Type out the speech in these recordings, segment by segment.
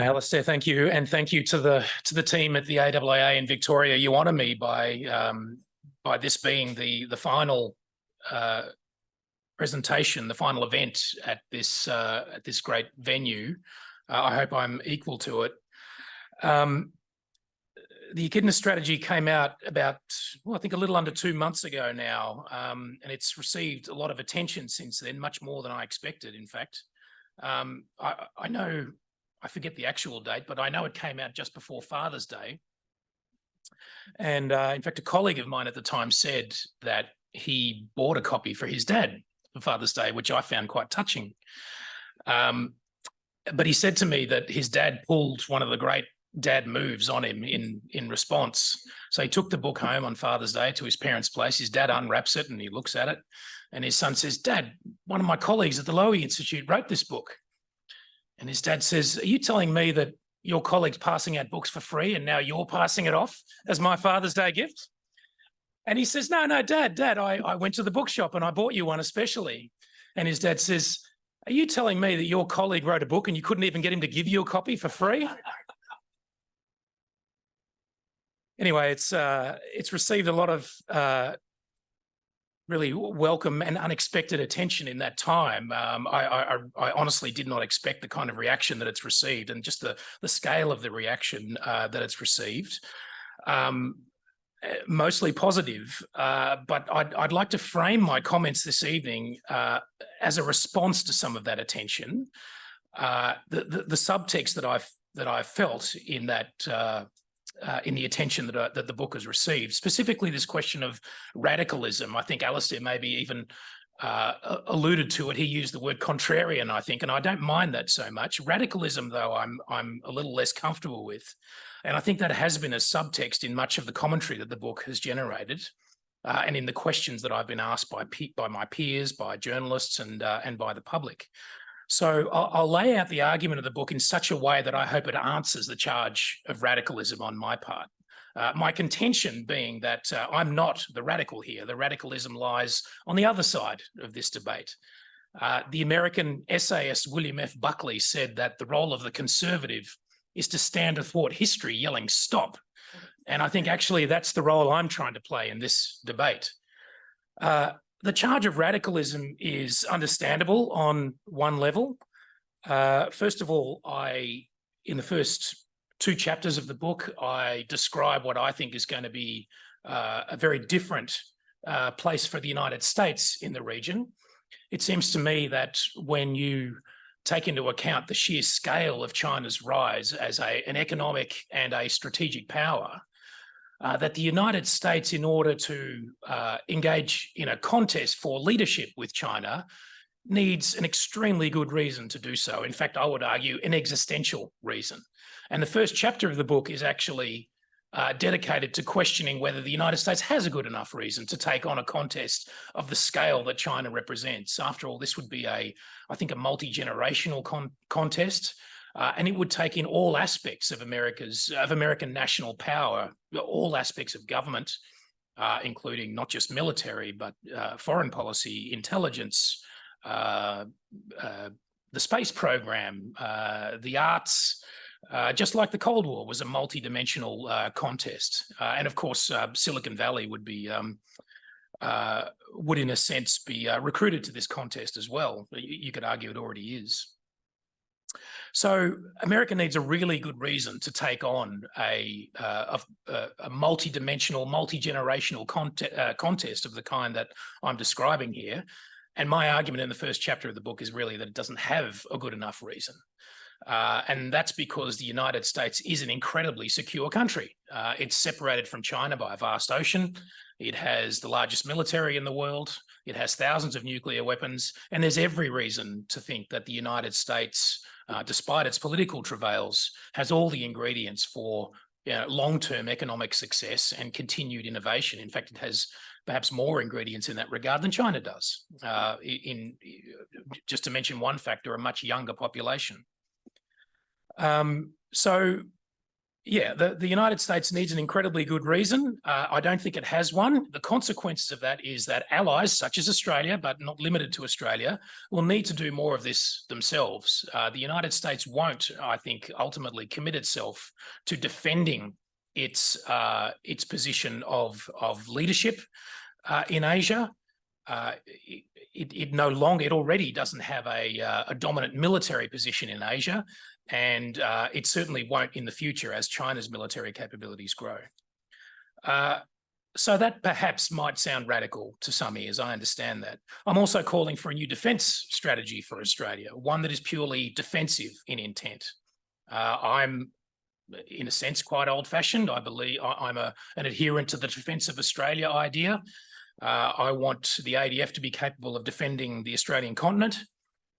Alistair, thank you, and thank you to the team at the AIIA in Victoria. You honour me by this being the final presentation, the final event at this great venue. I hope I'm equal to it. The Echidna Strategy came out about, well, I think a little under 2 months ago now, and it's received a lot of attention since then, much more than I expected, in fact. I know, I forget the actual date, but I know it came out just before Father's Day. And in fact, a colleague of mine at the time said that he bought a copy for his dad for Father's Day, which I found quite touching. But he said to me that his dad pulled one of the great dad moves on him in response. So he took the book home on Father's Day to his parents' place. His dad unwraps it and he looks at it. And his son says, "Dad, one of my colleagues at the Lowy Institute wrote this book." And his dad says, "Are you telling me that your colleague's passing out books for free and now you're passing it off as my Father's Day gift?" And he says, no, Dad, I went to the bookshop and I bought you one especially." And his dad says, "Are you telling me that your colleague wrote a book and you couldn't even get him to give you a copy for free?" Anyway, it's received a lot of really welcome and unexpected attention in that time. I honestly did not expect the kind of reaction that it's received, and just the scale of the reaction that it's received. Mostly positive, but I'd like to frame my comments this evening as a response to some of that attention. The subtext that I've felt in that in the attention that the book has received, specifically this question of radicalism. I think Alistair maybe even alluded to it. He used the word contrarian, I think, and I don't mind that so much. Radicalism, though, I'm a little less comfortable with. And I think that has been a subtext in much of the commentary that the book has generated, and in the questions that I've been asked by my peers, by journalists, and by the public. So I'll lay out the argument of the book in such a way that I hope it answers the charge of radicalism on my part. My contention being that I'm not the radical here. The radicalism lies on the other side of this debate. The American essayist William F. Buckley said that the role of the conservative is to stand athwart history yelling "stop." And I think actually that's the role I'm trying to play in this debate. The charge of radicalism is understandable on one level. First of all, in the first 2 chapters of the book, I describe what I think is going to be a very different place for the United States in the region. It seems to me that when you take into account the sheer scale of China's rise as an economic and a strategic power, that the United States, in order to engage in a contest for leadership with China, needs an extremely good reason to do so. In fact, I would argue an existential reason. And the first chapter of the book is actually dedicated to questioning whether the United States has a good enough reason to take on a contest of the scale that China represents. After all, this would be I think, a multi-generational contest. And it would take in all aspects of American national power, all aspects of government, including not just military, but foreign policy, intelligence, the space program, the arts. Just like the Cold War was a multi-dimensional contest. And of course, Silicon Valley would in a sense be recruited to this contest as well. You could argue it already is. So America needs a really good reason to take on a multi-dimensional, multi-generational contest of the kind that I'm describing here. And my argument in the first chapter of the book is really that it doesn't have a good enough reason. And that's because the United States is an incredibly secure country. It's separated from China by a vast ocean. It has the largest military in the world. It has thousands of nuclear weapons. And there's every reason to think that the United States, despite its political travails, has all the ingredients for long-term economic success and continued innovation. In fact, it has perhaps more ingredients in that regard than China does, just to mention one factor, a much younger population. So Yeah, the United States needs an incredibly good reason. I don't think it has one. The consequences of that is that allies such as Australia, but not limited to Australia, will need to do more of this themselves. The United States won't, I think, ultimately commit itself to defending its position of leadership in Asia. It no longer, it already doesn't have a dominant military position in Asia, and it certainly won't in the future as China's military capabilities grow. So that perhaps might sound radical to some ears, I understand that. I'm also calling for a new defence strategy for Australia, one that is purely defensive in intent. I'm, in a sense, quite old-fashioned. I believe I'm an adherent to the Defence of Australia idea. I want the ADF to be capable of defending the Australian continent.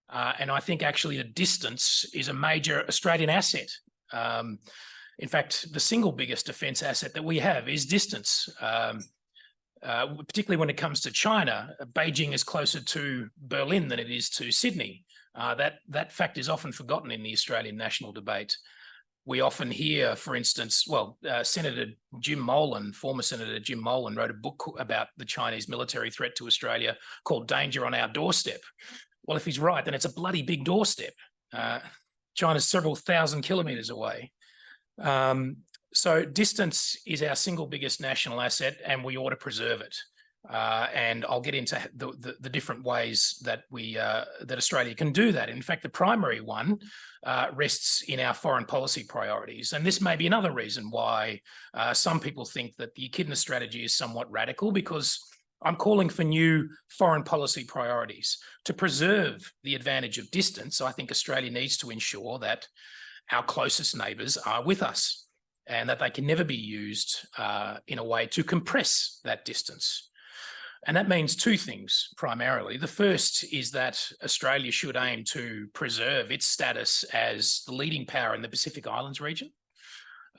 And I think actually the distance is a major Australian asset. In fact, the single biggest defence asset that we have is distance, particularly when it comes to China. Beijing is closer to Berlin than it is to Sydney. That fact is often forgotten in the Australian national debate. We often hear, for instance, Senator Jim Molan, former Senator Jim Molan, wrote a book about the Chinese military threat to Australia called Danger on Our Doorstep. Well, if he's right, then it's a bloody big doorstep. China's several thousand kilometres away. So distance is our single biggest national asset, and we ought to preserve it. And I'll get into the different ways that that Australia can do that. In fact, the primary one rests in our foreign policy priorities. And this may be another reason why some people think that the Echidna strategy is somewhat radical, because I'm calling for new foreign policy priorities. To preserve the advantage of distance, I think Australia needs to ensure that our closest neighbours are with us and that they can never be used in a way to compress that distance. And that means two things primarily. The first is that Australia should aim to preserve its status as the leading power in the Pacific Islands region.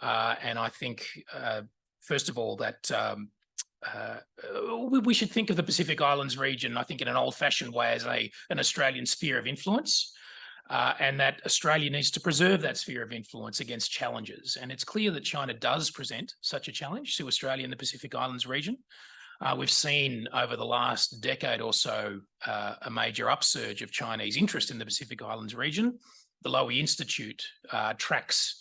And I think, first of all, that we should think of the Pacific Islands region, I think, in an old-fashioned way as an Australian sphere of influence, and that Australia needs to preserve that sphere of influence against challenges. And it's clear that China does present such a challenge to Australia in the Pacific Islands region. We've seen over the last decade or so a major upsurge of Chinese interest in the Pacific Islands region. The Lowy Institute tracks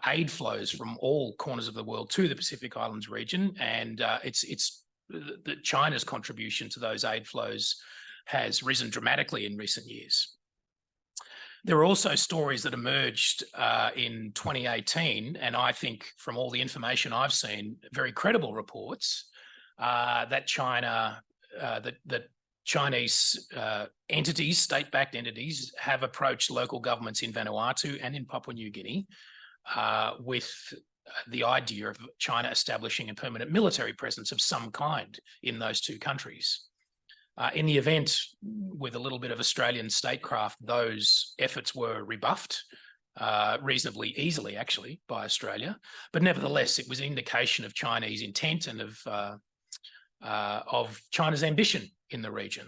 aid flows from all corners of the world to the Pacific Islands region, and China's contribution to those aid flows has risen dramatically in recent years. There are also stories that emerged in 2018, and I think from all the information I've seen, very credible reports that Chinese entities, state-backed entities, have approached local governments in Vanuatu and in Papua New Guinea with the idea of China establishing a permanent military presence of some kind in those two countries. In the event, with a little bit of Australian statecraft, those efforts were rebuffed reasonably easily, actually, by Australia. But nevertheless, it was an indication of Chinese intent and of China's ambition in the region.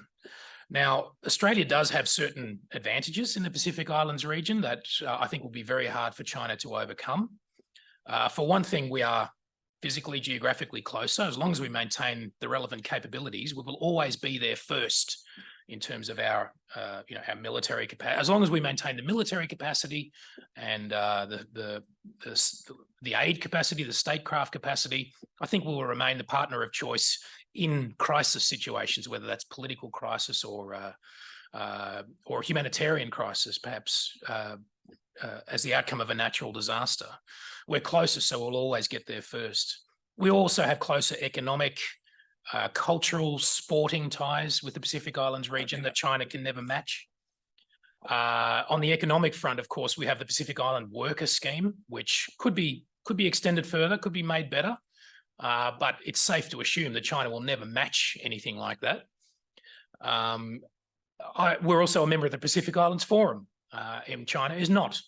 Now, Australia does have certain advantages in the Pacific Islands region that I think will be very hard for China to overcome. For one thing, we are physically, geographically closer. As long as we maintain the relevant capabilities, we will always be there first in terms of our military capacity. As long as we maintain the military capacity and the aid capacity, the statecraft capacity, I think we will remain the partner of choice in crisis situations, whether that's political crisis or humanitarian crisis, perhaps as the outcome of a natural disaster. We're closer, so we'll always get there first. We also have closer economic, cultural, sporting ties with the Pacific Islands region that China can never match. On the economic front, of course, we have the Pacific Island Worker Scheme, which could be extended further, could be made better. But it's safe to assume that China will never match anything like that. We're also a member of the Pacific Islands Forum, and China is not.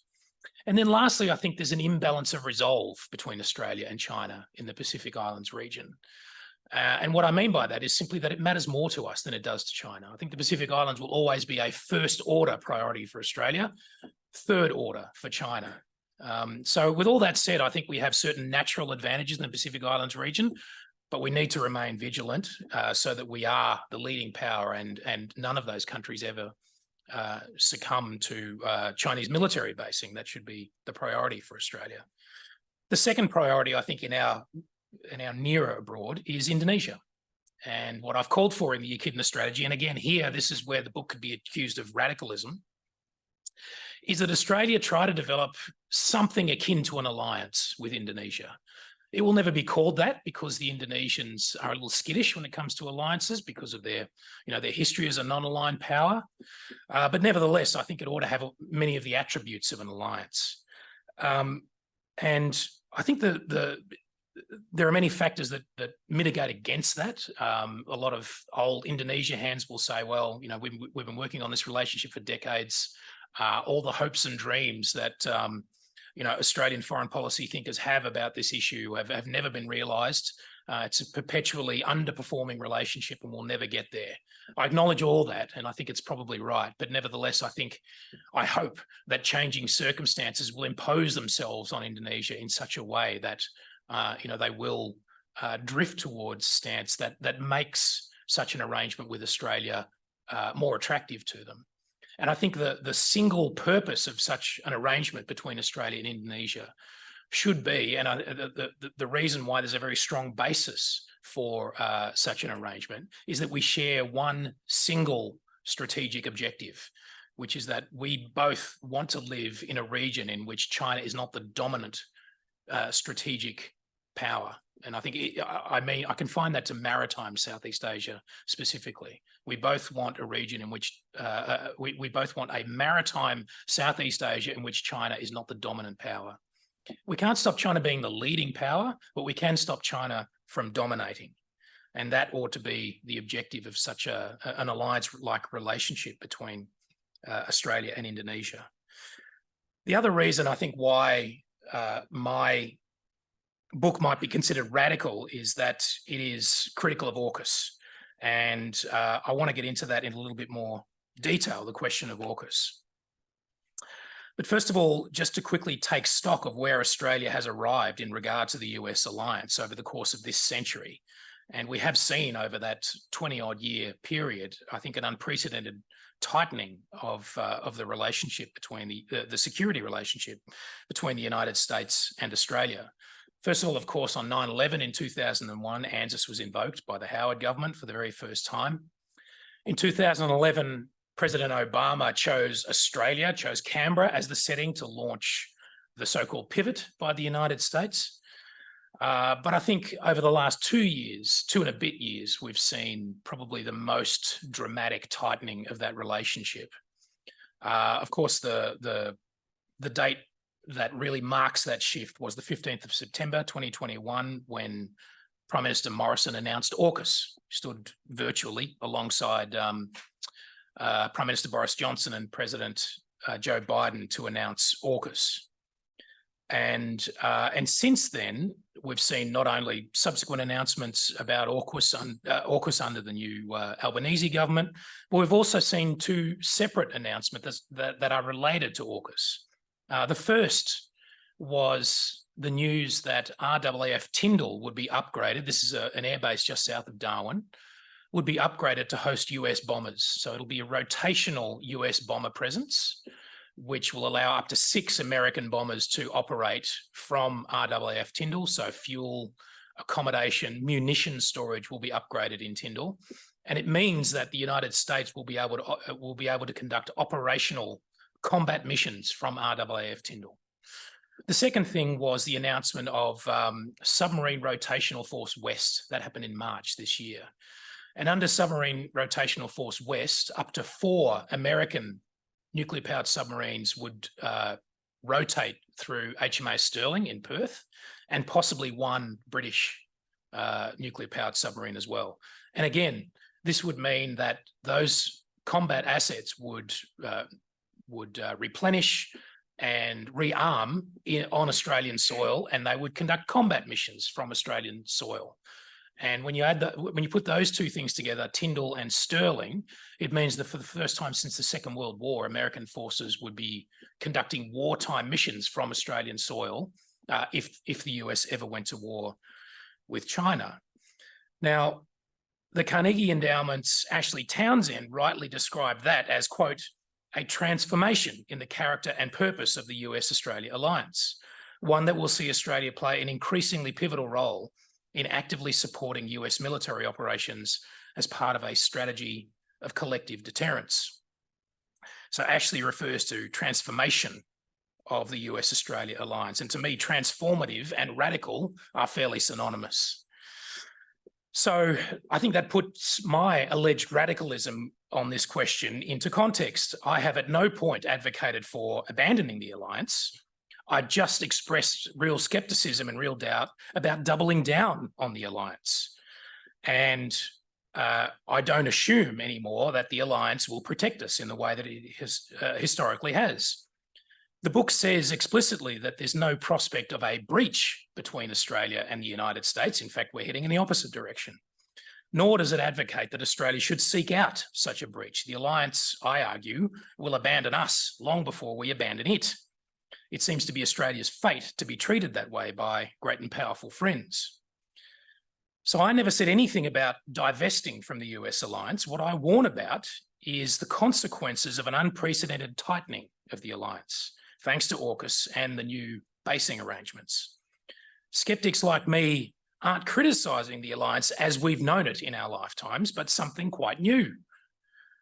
And then lastly, I think there's an imbalance of resolve between Australia and China in the Pacific Islands region. And what I mean by that is simply that it matters more to us than it does to China. I think the Pacific Islands will always be a first order priority for Australia, third order for China. So with all that said, I think we have certain natural advantages in the Pacific Islands region, but we need to remain vigilant so that we are the leading power and none of those countries ever succumb to Chinese military basing. That should be the priority for Australia. The second priority, I think, in our nearer abroad is Indonesia. And what I've called for in the Echidna Strategy, and again here, this is where the book could be accused of radicalism, is that Australia try to develop something akin to an alliance with Indonesia. It will never be called that because the Indonesians are a little skittish when it comes to alliances because of their history as a non-aligned power. But nevertheless, I think it ought to have many of the attributes of an alliance. And I think there are many factors that mitigate against that. A lot of old Indonesia hands will say, well, we've been working on this relationship for decades. All the hopes and dreams that Australian foreign policy thinkers have about this issue have never been realised. It's a perpetually underperforming relationship and we'll never get there. I acknowledge all that and I think it's probably right. But nevertheless, I hope that changing circumstances will impose themselves on Indonesia in such a way that they will drift towards stance that makes such an arrangement with Australia more attractive to them. And I think the single purpose of such an arrangement between Australia and Indonesia should be, and the reason why there's a very strong basis for such an arrangement is that we share one single strategic objective, which is that we both want to live in a region in which China is not the dominant strategic power. And I think, I can find that to maritime Southeast Asia specifically. We both want a region in which, we both want a maritime Southeast Asia in which China is not the dominant power. We can't stop China being the leading power, but we can stop China from dominating. And that ought to be the objective of such an alliance-like relationship between Australia and Indonesia. The other reason I think why my book might be considered radical is that it is critical of AUKUS. And I want to get into that in a little bit more detail, the question of AUKUS. But first of all, just to quickly take stock of where Australia has arrived in regard to the US alliance over the course of this century. And we have seen over that 20-odd year period, I think, an unprecedented tightening of the relationship between the security relationship between the United States and Australia. First of all, of course, on 9/11 in 2001, ANZUS was invoked by the Howard government for the very first time. In 2011, President Obama chose Canberra as the setting to launch the so-called pivot by the United States. But I think over the last 2 years, 2 and a bit years, we've seen probably the most dramatic tightening of that relationship. Of course, the date that really marks that shift was the 15th of September 2021, when Prime Minister Morrison announced AUKUS, stood virtually alongside Prime Minister Boris Johnson and President Joe Biden to announce AUKUS. And since then, we've seen not only subsequent announcements about AUKUS under the new Albanese government, but we've also seen 2 separate announcements that are related to AUKUS. The first was the news that RAAF Tyndall would be upgraded. This is an airbase just south of Darwin, would be upgraded to host US bombers. So it'll be a rotational US bomber presence, which will allow up to 6 American bombers to operate from RAAF Tyndall. So fuel, accommodation, munition storage will be upgraded in Tyndall. And it means that the United States will be able to conduct operational combat missions from RAAF Tyndall. The second thing was the announcement of Submarine Rotational Force West. That happened in March this year. And under Submarine Rotational Force West, up to 4 American nuclear-powered submarines would rotate through HMAS Sterling in Perth, and possibly 1 British nuclear-powered submarine as well. And again, this would mean that those combat assets would replenish and rearm on Australian soil, and they would conduct combat missions from Australian soil. And when you put those two things together, Tyndall and Sterling, it means that for the first time since the Second World War, American forces would be conducting wartime missions from Australian soil if the US ever went to war with China. Now, the Carnegie Endowment's Ashley Townsend rightly described that as, quote, a transformation in the character and purpose of the US-Australia alliance, one that will see Australia play an increasingly pivotal role in actively supporting US military operations as part of a strategy of collective deterrence. So Ashley refers to transformation of the US-Australia alliance. And to me, transformative and radical are fairly synonymous. So I think that puts my alleged radicalism on this question into context. I have at no point advocated for abandoning the alliance. I just expressed real skepticism and real doubt about doubling down on the alliance. And I don't assume anymore that the alliance will protect us in the way that it has, historically has. The book says explicitly that there's no prospect of a breach between Australia and the United States. In fact, we're heading in the opposite direction. Nor does it advocate that Australia should seek out such a breach. The alliance, I argue, will abandon us long before we abandon it. It seems to be Australia's fate to be treated that way by great and powerful friends. So I never said anything about divesting from the US alliance. What I warn about is the consequences of an unprecedented tightening of the alliance, thanks to AUKUS and the new basing arrangements. Skeptics like me aren't criticising the alliance as we've known it in our lifetimes, but something quite new.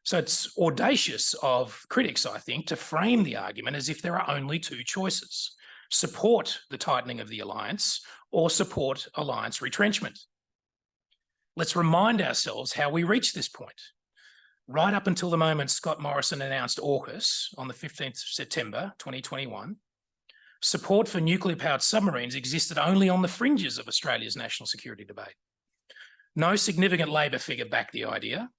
So it's audacious of critics, I think, to frame the argument as if there are only two choices: support the tightening of the alliance or support alliance retrenchment. Let's remind ourselves how we reached this point. Right up until the moment Scott Morrison announced AUKUS on the 15th of September 2021, support for nuclear-powered submarines existed only on the fringes of Australia's national security debate. No significant Labor figure backed the idea.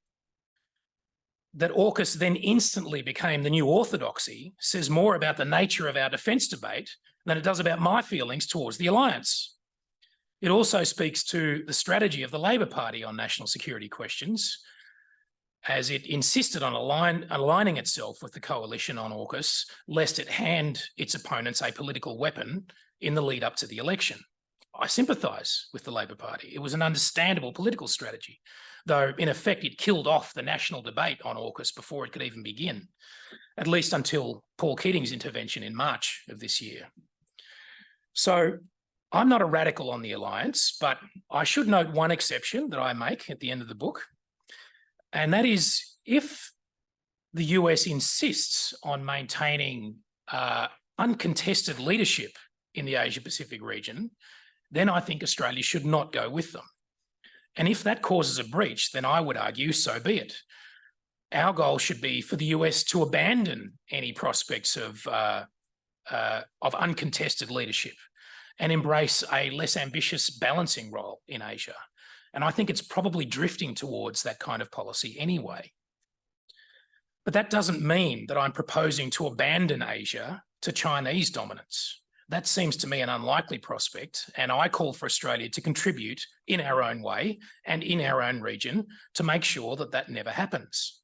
That AUKUS then instantly became the new orthodoxy says more about the nature of our defence debate than it does about my feelings towards the alliance. It also speaks to the strategy of the Labor Party on national security questions, as it insisted on aligning itself with the coalition on AUKUS, lest it hand its opponents a political weapon in the lead up to the election. I sympathise with the Labor Party. It was an understandable political strategy, though in effect it killed off the national debate on AUKUS before it could even begin, at least until Paul Keating's intervention in March of this year. So I'm not a radical on the alliance, but I should note one exception that I make at the end of the book, and that is if the US insists on maintaining uncontested leadership in the Asia-Pacific region, then I think Australia should not go with them. And if that causes a breach, then I would argue so be it. Our goal should be for the US to abandon any prospects of uncontested leadership and embrace a less ambitious balancing role in Asia. And I think it's probably drifting towards that kind of policy anyway. But that doesn't mean that I'm proposing to abandon Asia to Chinese dominance. That seems to me an unlikely prospect, and I call for Australia to contribute in our own way and in our own region to make sure that that never happens.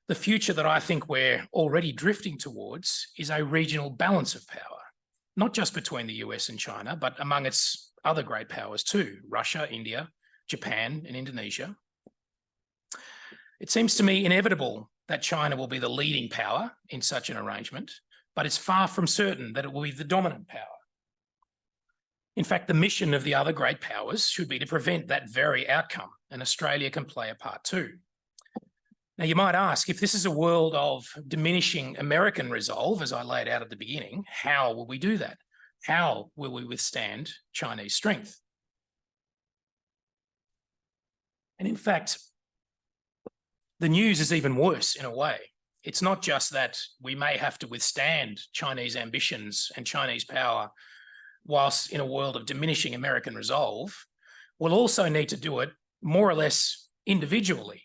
The future that I think we're already drifting towards is a regional balance of power, not just between the US and China, but among its other great powers too: Russia, India, Japan, and Indonesia. It seems to me inevitable that China will be the leading power in such an arrangement, but it's far from certain that it will be the dominant power. In fact, the mission of the other great powers should be to prevent that very outcome, and Australia can play a part too. Now, you might ask, if this is a world of diminishing American resolve, as I laid out at the beginning, how will we do that? How will we withstand Chinese strength? And in fact, the news is even worse in a way. It's not just that we may have to withstand Chinese ambitions and Chinese power whilst in a world of diminishing American resolve. We'll also need to do it more or less individually,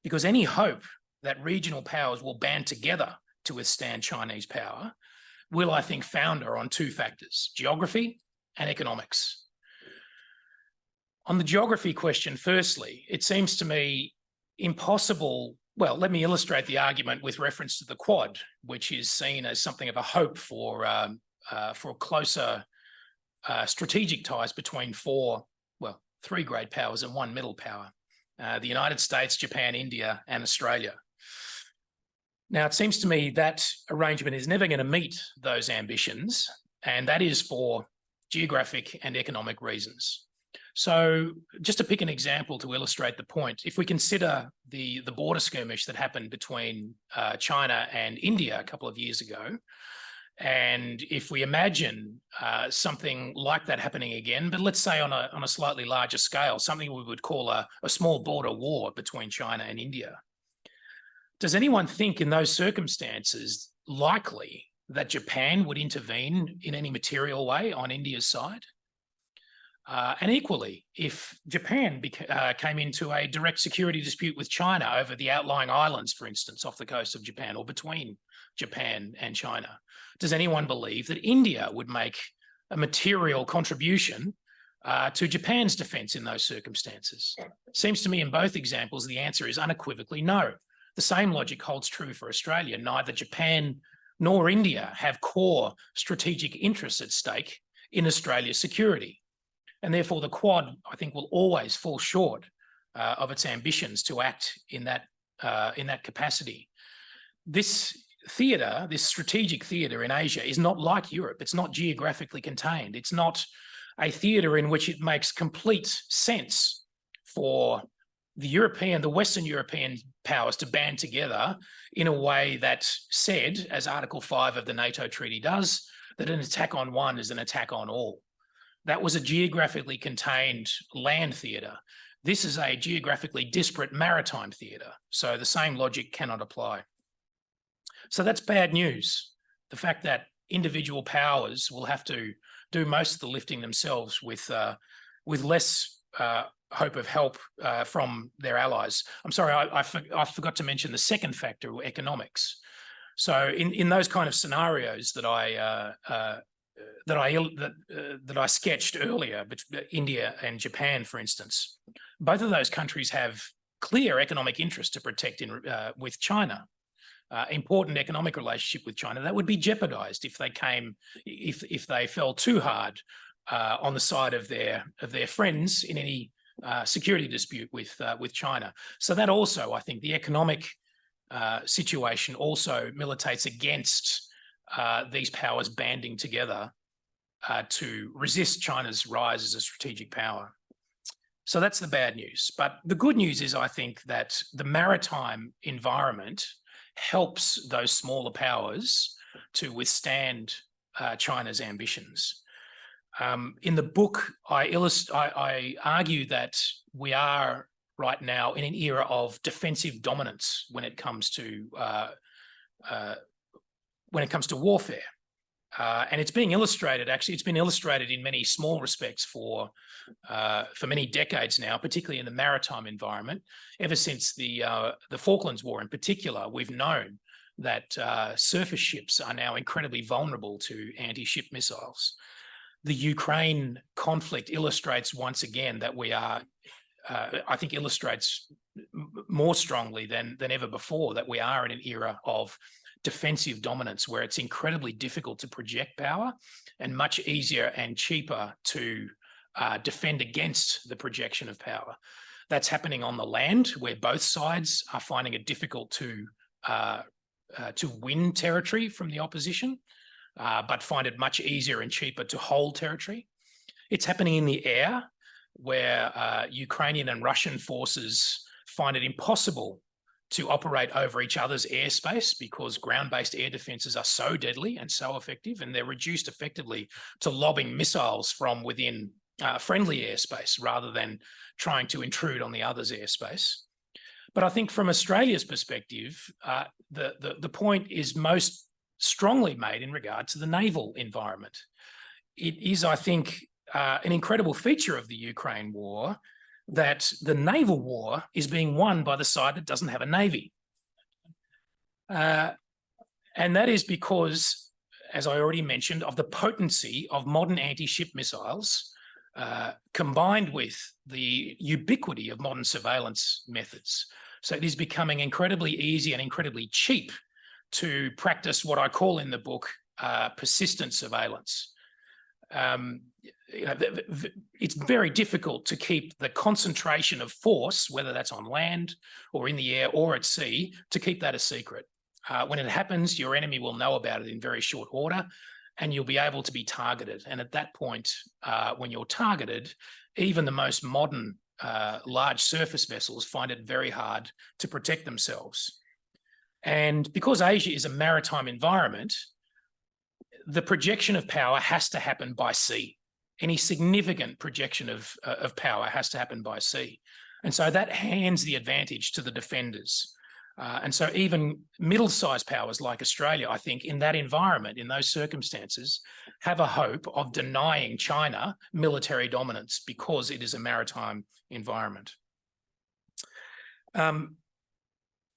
because any hope that regional powers will band together to withstand Chinese power will, I think, founder on two factors: geography and economics. On the geography question, firstly, it seems to me impossible. Well, let me illustrate the argument with reference to the Quad, which is seen as something of a hope for closer strategic ties between three great powers and one middle power, the United States, Japan, India, and Australia. Now, it seems to me that arrangement is never going to meet those ambitions, and that is for geographic and economic reasons. So just to pick an example to illustrate the point, if we consider the border skirmish that happened between China and India a couple of years ago, and if we imagine something like that happening again, but let's say on a slightly larger scale, something we would call a small border war between China and India, does anyone think in those circumstances likely that Japan would intervene in any material way on India's side? And equally, if Japan came into a direct security dispute with China over the outlying islands, for instance, off the coast of Japan or between Japan and China, does anyone believe that India would make a material contribution to Japan's defence in those circumstances? Seems to me in both examples, the answer is unequivocally no. The same logic holds true for Australia. Neither Japan nor India have core strategic interests at stake in Australia's security. And therefore, the Quad, I think, will always fall short of its ambitions to act in that capacity. This theatre, this strategic theatre in Asia is not like Europe. It's not geographically contained. It's not a theatre in which it makes complete sense for the Western European powers to band together in a way that said, as Article 5 of the NATO Treaty does, that an attack on one is an attack on all. That was a geographically contained land theatre. This is a geographically disparate maritime theatre. So the same logic cannot apply. So that's bad news. The fact that individual powers will have to do most of the lifting themselves with less hope of help from their allies. I'm sorry, I forgot to mention the second factor, economics. So in those kind of scenarios that I sketched earlier, India and Japan, for instance, both of those countries have clear economic interest to protect with China. Important economic relationship with China that would be jeopardized if they fell too hard on the side of their friends in any security dispute with China. So that also, I think, the economic situation also militates against these powers banding together to resist China's rise as a strategic power. So that's the bad news. But the good news is, I think, that the maritime environment helps those smaller powers to withstand China's ambitions. In the book, I argue that we are right now in an era of defensive dominance when it comes to warfare. And it's being illustrated, actually, it's been illustrated in many small respects for many decades now, particularly in the maritime environment. Ever since the Falklands War in particular, we've known that surface ships are now incredibly vulnerable to anti-ship missiles. The Ukraine conflict illustrates once again that we are, I think illustrates more strongly than ever before that we are in an era of defensive dominance where it's incredibly difficult to project power and much easier and cheaper to defend against the projection of power. That's happening on the land where both sides are finding it difficult to win territory from the opposition, but find it much easier and cheaper to hold territory. It's happening in the air where Ukrainian and Russian forces find it impossible to operate over each other's airspace because ground-based air defences are so deadly and so effective, and they're reduced effectively to lobbing missiles from within friendly airspace rather than trying to intrude on the other's airspace. But I think from Australia's perspective, the point is most strongly made in regard to the naval environment. It is, I think, an incredible feature of the Ukraine war that the naval war is being won by the side that doesn't have a navy. And that is because, as I already mentioned, of the potency of modern anti-ship missiles combined with the ubiquity of modern surveillance methods. So it is becoming incredibly easy and incredibly cheap to practice what I call in the book persistent surveillance. It's very difficult to keep the concentration of force, whether that's on land or in the air or at sea, to keep that a secret. When it happens, your enemy will know about it in very short order, and you'll be able to be targeted. And at that point, when you're targeted, even the most modern large surface vessels find it very hard to protect themselves. And because Asia is a maritime environment, the projection of power has to happen by sea. Any significant projection of power has to happen by sea. And so that hands the advantage to the defenders. And so even middle-sized powers like Australia, I think, in that environment, in those circumstances, have a hope of denying China military dominance because it is a maritime environment.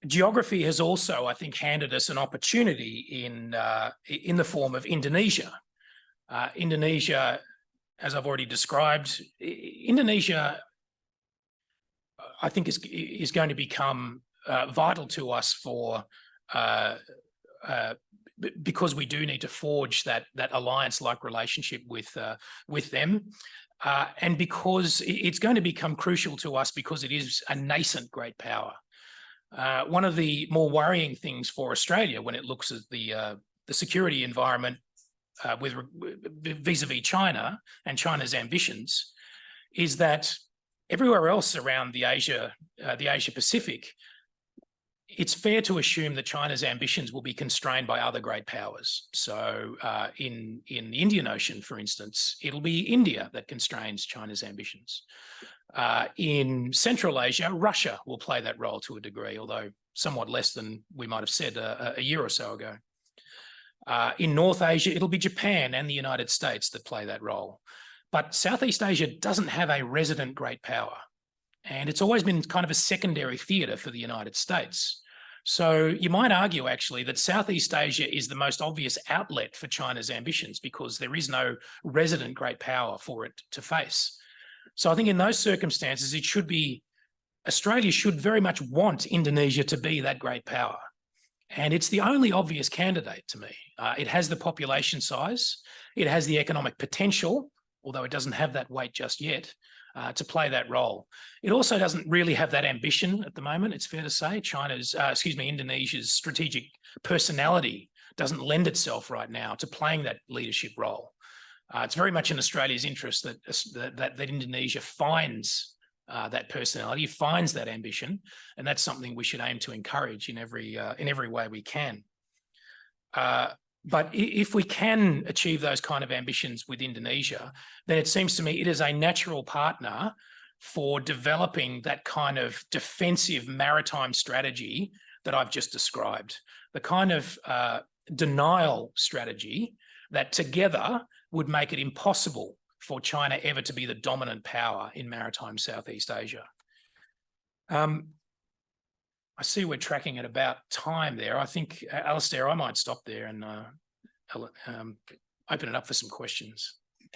Geography has also, I think, handed us an opportunity in the form of Indonesia. Indonesia, as I've already described, Indonesia, I think, is going to become vital to us for because we do need to forge that alliance-like relationship with them, and because it's going to become crucial to us because it is a nascent great power. One of the more worrying things for Australia when it looks at the security environment vis-a-vis China and China's ambitions is that everywhere else around the Asia Pacific, it's fair to assume that China's ambitions will be constrained by other great powers. So in the Indian Ocean, for instance, it'll be India that constrains China's ambitions. In Central Asia, Russia will play that role to a degree, although somewhat less than we might have said a year or so ago. In North Asia, it'll be Japan and the United States that play that role. But Southeast Asia doesn't have a resident great power. And it's always been kind of a secondary theatre for the United States. So you might argue, actually, that Southeast Asia is the most obvious outlet for China's ambitions because there is no resident great power for it to face. So I think in those circumstances, Australia should very much want Indonesia to be that great power. And it's the only obvious candidate to me. It has the population size, it has the economic potential, although it doesn't have that weight just yet, to play that role. It also doesn't really have that ambition at the moment, it's fair to say. Indonesia's strategic personality doesn't lend itself right now to playing that leadership role. It's very much in Australia's interest that Indonesia finds that personality, finds that ambition, and that's something we should aim to encourage in every way we can. But if we can achieve those kind of ambitions with Indonesia, then it seems to me it is a natural partner for developing that kind of defensive maritime strategy that I've just described, the kind of denial strategy that together would make it impossible for China ever to be the dominant power in maritime Southeast Asia. I see we're tracking at about time there. I think, Alistair, I might stop there and open it up for some questions.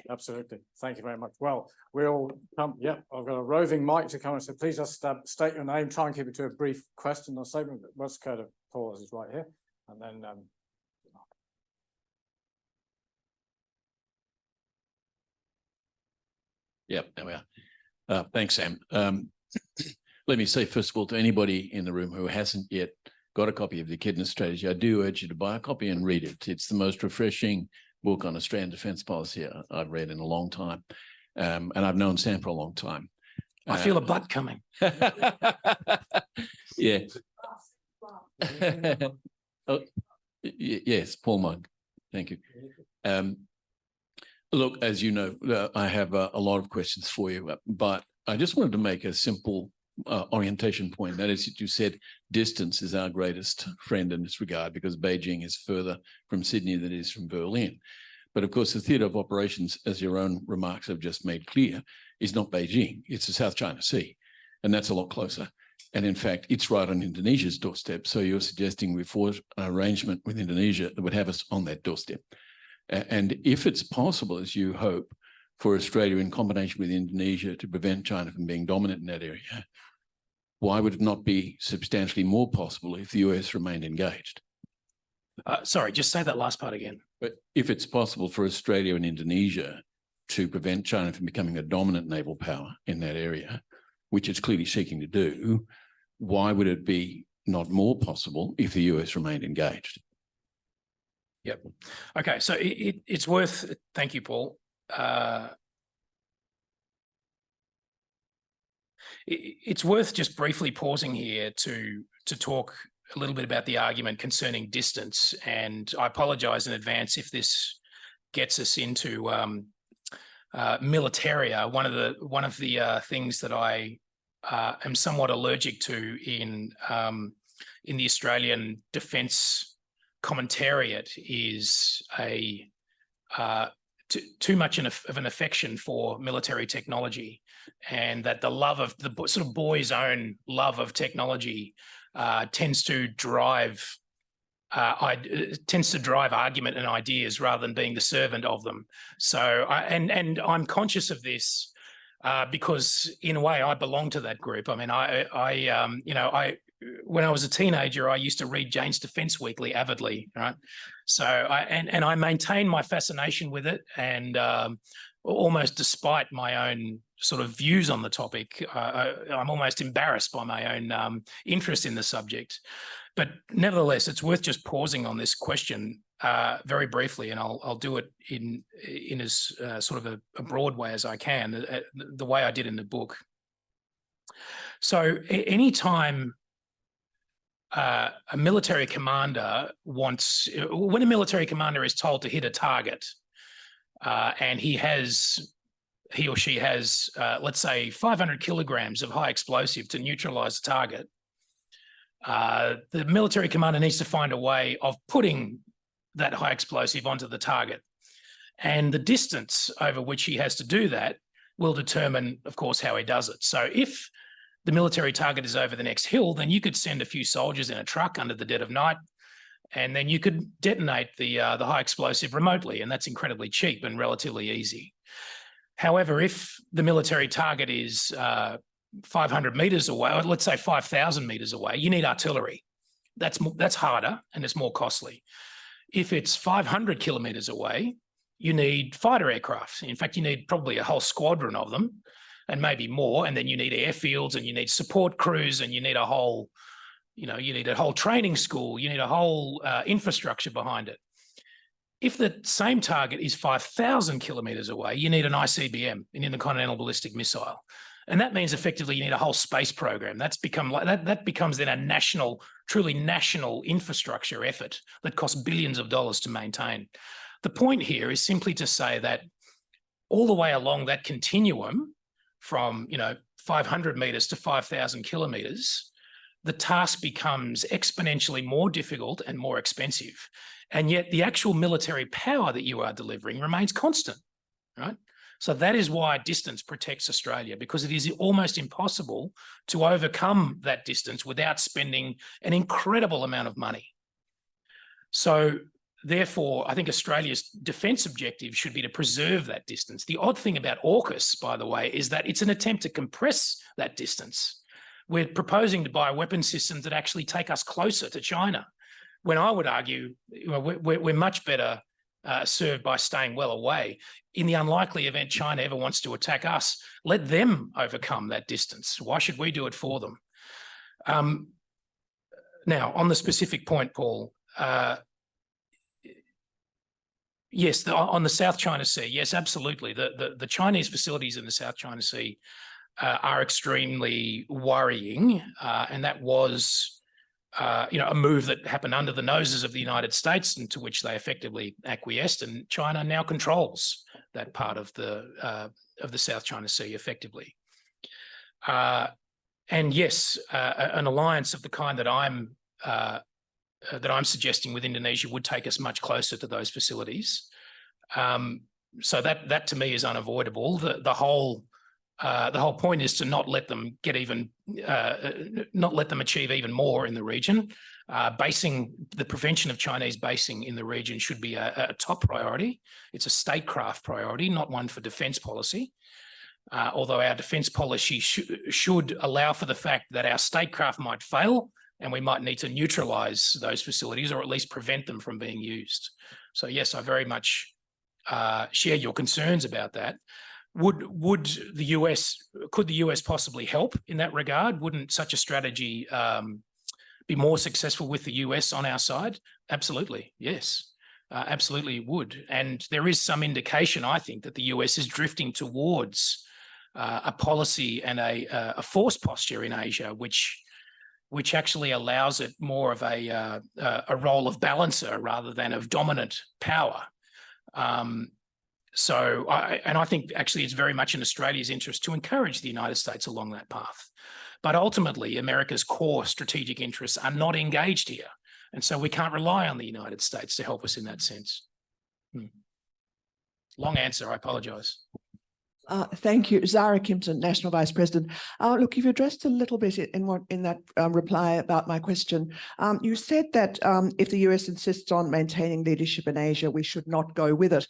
Absolutely. Thank you very much. Well, we'll come. Yeah, I've got a roving mic to come and say, please just state your name, try and keep it to a brief question or statement. What's kind of pause is right here. And then Yep, there we are. Thanks, Sam. Let me say, first of all, to anybody in the room who hasn't yet got a copy of the Echidna Strategy, I do urge you to buy a copy and read it. It's the most refreshing book on Australian defence policy I've read in a long time. And I've known Sam for a long time. I feel a butt coming. Yeah. Oh, yes, Paul Mugg. Thank you. Look, as you know, I have a lot of questions for you, but I just wanted to make a simple orientation point. That is, you said distance is our greatest friend in this regard because Beijing is further from Sydney than it is from Berlin. But of course, the theatre of operations, as your own remarks have just made clear, is not Beijing. It's the South China Sea, and that's a lot closer. And in fact, it's right on Indonesia's doorstep. So you're suggesting we forge an arrangement with Indonesia that would have us on that doorstep. And if it's possible, as you hope, for Australia in combination with Indonesia to prevent China from being dominant in that area, why would it not be substantially more possible if the US remained engaged? Sorry, just say that last part again. But if it's possible for Australia and Indonesia to prevent China from becoming a dominant naval power in that area, which it's clearly seeking to do, why would it be not more possible if the US remained engaged? Yep. Okay, so it's worth, thank you, Paul. It's worth just briefly pausing here to talk a little bit about the argument concerning distance. And I apologize in advance if this gets us into militaria. One of the things that I am somewhat allergic to in the Australian defence commentariat is too much of an affection for military technology, and that the love of the sort of boy's own love of technology tends to drive argument and ideas rather than being the servant of them. So, and I'm conscious of this because in a way I belong to that group. I mean, when I was a teenager, I used to read Jane's Defence Weekly avidly, right? So I maintain my fascination with it, and almost despite my own sort of views on the topic, I'm almost embarrassed by my own interest in the subject. But nevertheless, it's worth just pausing on this question very briefly, and I'll do it in as sort of a broad way as I can, the way I did in the book. So anytime a military commander when a military commander is told to hit a target, and he or she has, let's say, 500 kilograms of high explosive to neutralize the target, the military commander needs to find a way of putting that high explosive onto the target. And the distance over which he has to do that will determine, of course, how he does it. So if the military target is over the next hill, then you could send a few soldiers in a truck under the dead of night, and then you could detonate the high explosive remotely, and that's incredibly cheap and relatively easy. However, if the military target is 500 meters away, or let's say 5,000 meters away, you need artillery. That's harder and it's more costly. If it's 500 kilometers away, you need fighter aircraft. In fact, you need probably a whole squadron of them, and maybe more. And then you need airfields, and you need support crews, and you need a whole, you need a whole training school. You need a whole infrastructure behind it. If the same target is 5,000 kilometers away, you need an ICBM, an intercontinental ballistic missile. And that means effectively you need a whole space program. That becomes then a truly national infrastructure effort that costs billions of dollars to maintain. The point here is simply to say that all the way along that continuum, from 500 meters to 5,000 kilometers, the task becomes exponentially more difficult and more expensive. And yet the actual military power that you are delivering remains constant, right? So that is why distance protects Australia, because it is almost impossible to overcome that distance without spending an incredible amount of money. So therefore, I think Australia's defence objective should be to preserve that distance. The odd thing about AUKUS, by the way, is that it's an attempt to compress that distance. We're proposing to buy weapon systems that actually take us closer to China, when I would argue we're much better served by staying well away. In the unlikely event China ever wants to attack us, let them overcome that distance. Why should we do it for them? Now, on the specific point, Paul, yes, on the South China Sea, yes, absolutely. The Chinese facilities in the South China Sea are extremely worrying, and that was a move that happened under the noses of the United States, and to which they effectively acquiesced, and China now controls that part of the South China Sea effectively. And yes, an alliance of the kind that I'm suggesting with Indonesia would take us much closer to those facilities. So that to me is unavoidable. The whole point is to not let them achieve even more in the region. The prevention of Chinese basing in the region should be a top priority. It's a statecraft priority, not one for defence policy. Although our defence policy should allow for the fact that our statecraft might fail and we might need to neutralise those facilities or at least prevent them from being used. So yes, I very much share your concerns about that. Could the US possibly help in that regard? Wouldn't such a strategy be more successful with the US on our side? Absolutely, yes. Absolutely would. And there is some indication, I think, that the US is drifting towards a policy and a force posture in Asia, which actually allows it more of a role of balancer rather than of dominant power. So I think actually it's very much in Australia's interest to encourage the United States along that path. But ultimately, America's core strategic interests are not engaged here. And so we can't rely on the United States to help us in that sense. Long answer, I apologise. Thank you. Zara Kimpton, National Vice President. Look, you've addressed a little bit in that reply about my question. You said that if the US insists on maintaining leadership in Asia, we should not go with it.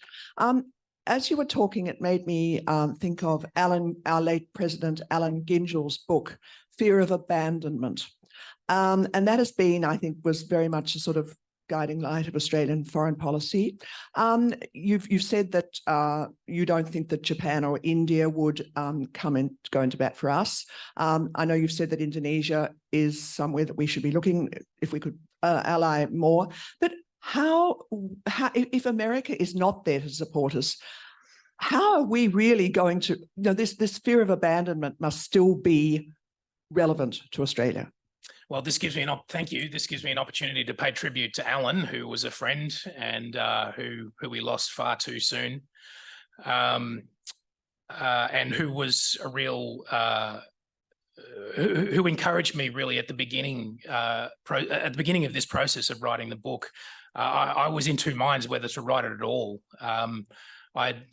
As you were talking, it made me think of our late President Alan Gingell's book, Fear of Abandonment. And that has been, I think, was very much a sort of guiding light of Australian foreign policy. You've said that you don't think that Japan or India would go into bat for us. I know you've said that Indonesia is somewhere that we should be looking if we could ally more. But how if America is not there to support us, how are we really going to, this fear of abandonment must still be relevant to Australia? Well, thank you. This gives me an opportunity to pay tribute to Alan, who was a friend and who we lost far too soon, and who was a real, who encouraged me really at the beginning, of this process of writing the book. I was in two minds whether to write it at all. I'd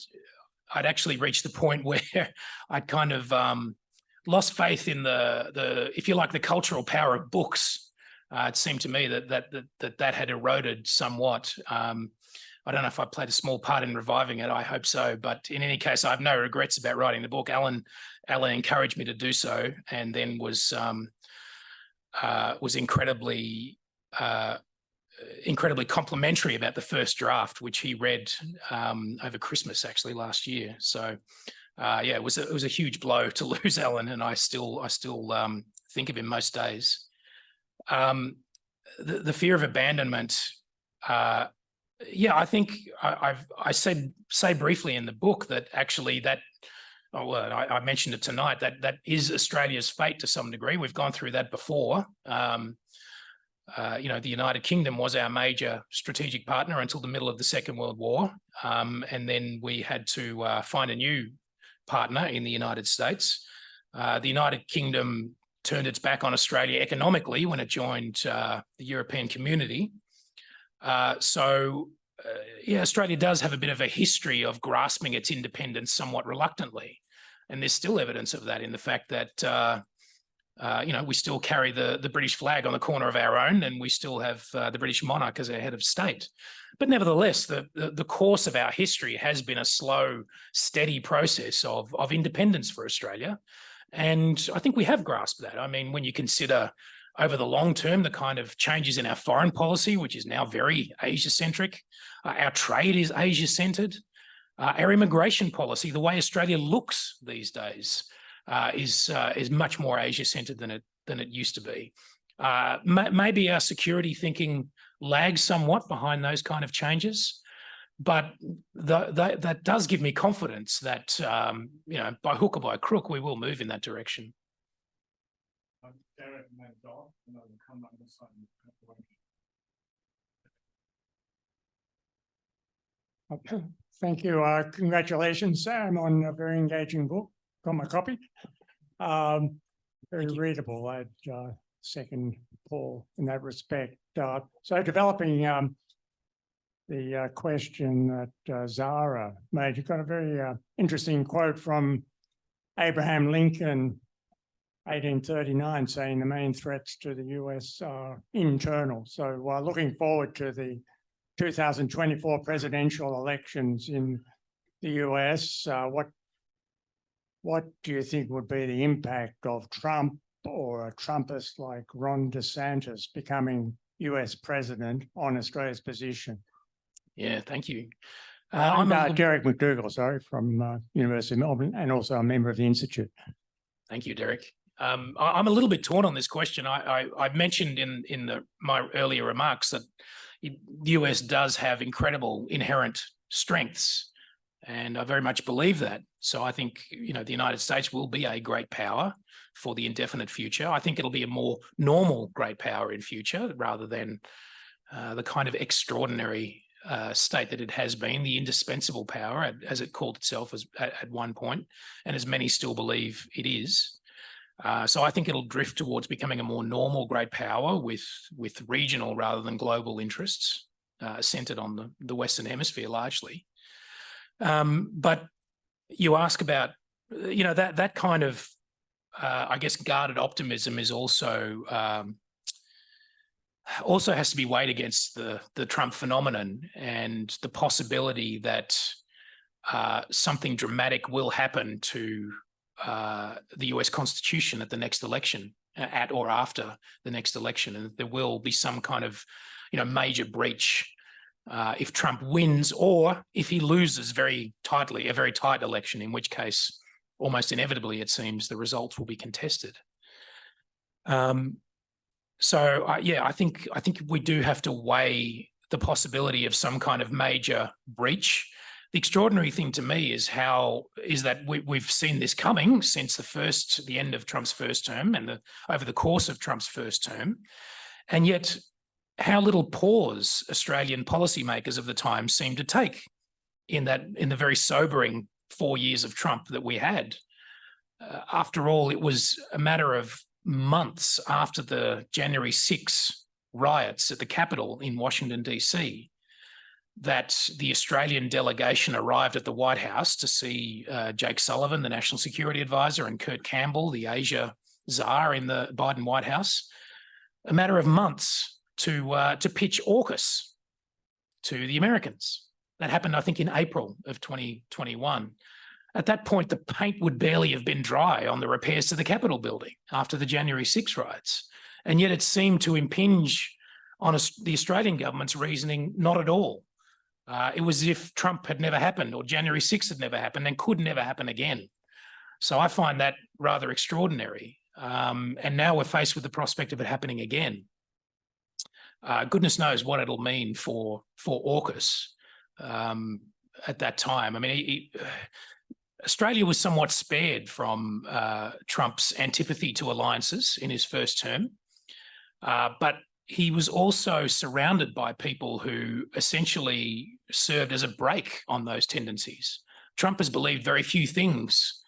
actually reached the point where I'd kind of lost faith in the, if you like, the cultural power of books. It seemed to me that had eroded somewhat. I don't know if I played a small part in reviving it. I hope so. But in any case, I have no regrets about writing the book. Alan encouraged me to do so, and then was incredibly complimentary about the first draft, which he read over Christmas actually last year. So yeah, it was a huge blow to lose Alan, and I still think of him most days. The fear of abandonment. Yeah, I think I say briefly in the book that actually I mentioned it tonight, that is Australia's fate to some degree. We've gone through that before. The United Kingdom was our major strategic partner until the middle of the Second World War. And then we had to find a new partner in the United States. The United Kingdom turned its back on Australia economically when it joined the European community. Yeah, Australia does have a bit of a history of grasping its independence somewhat reluctantly. And there's still evidence of that in the fact that we still carry the British flag on the corner of our own, and we still have the British monarch as our head of state. But nevertheless, the course of our history has been a slow, steady process of independence for Australia. And I think we have grasped that. I mean, when you consider over the long term, the kind of changes in our foreign policy, which is now very Asia-centric, our trade is Asia-centered, our immigration policy, the way Australia looks these days, is much more Asia-centered than it used to be. Maybe our security thinking lags somewhat behind those kind of changes, but that does give me confidence that by hook or by crook we will move in that direction. Thank you. Congratulations, Sam, on a very engaging book. Got my copy. Very readable. I'd second Paul in that respect. So developing the question that Zara made, you've got a very interesting quote from Abraham Lincoln 1839, saying the main threats to the US are internal. So while looking forward to the 2024 presidential elections in the US, what do you think would be the impact of Trump or a Trumpist like Ron DeSantis becoming US president on Australia's position? Yeah, thank you. I'm Derek McDougall, sorry, from University of Melbourne, and also a member of the Institute. Thank you, Derek. I'm a little bit torn on this question. I mentioned in my earlier remarks that the US does have incredible inherent strengths, and I very much believe that. So I think, you know, the United States will be a great power for the indefinite future. I think it'll be a more normal great power in future rather than the kind of extraordinary state that it has been, the indispensable power, as it called itself at one point, and as many still believe it is. So I think it'll drift towards becoming a more normal great power with regional rather than global interests centered on the Western Hemisphere largely. But you ask about, you know, that kind of, I guess, guarded optimism is also has to be weighed against the Trump phenomenon and the possibility that something dramatic will happen to the US Constitution at the next election, at or after the next election, and there will be some kind of, you know, major breach if Trump wins, or if he loses very tightly, a very tight election, in which case, almost inevitably, it seems, the results will be contested. So yeah, I think we do have to weigh the possibility of some kind of major breach. The extraordinary thing to me is that we've seen this coming since the end of Trump's first term and over the course of Trump's first term, and yet how little pause Australian policymakers of the time seemed to take in the very sobering 4 years of Trump that we had. After all, it was a matter of months after the January 6 riots at the Capitol in Washington, D.C., that the Australian delegation arrived at the White House to see Jake Sullivan, the National Security Advisor, and Kurt Campbell, the Asia czar in the Biden White House. A matter of months to pitch AUKUS to the Americans. That happened, I think, in April of 2021. At that point, the paint would barely have been dry on the repairs to the Capitol building after the January 6 riots. And yet it seemed to impinge on the Australian government's reasoning not at all. It was as if Trump had never happened or January 6 had never happened and could never happen again. So I find that rather extraordinary. And now we're faced with the prospect of it happening again. Goodness knows what it'll mean for AUKUS at that time. I mean, Australia was somewhat spared from Trump's antipathy to alliances in his first term, but he was also surrounded by people who essentially served as a brake on those tendencies. Trump has believed very few things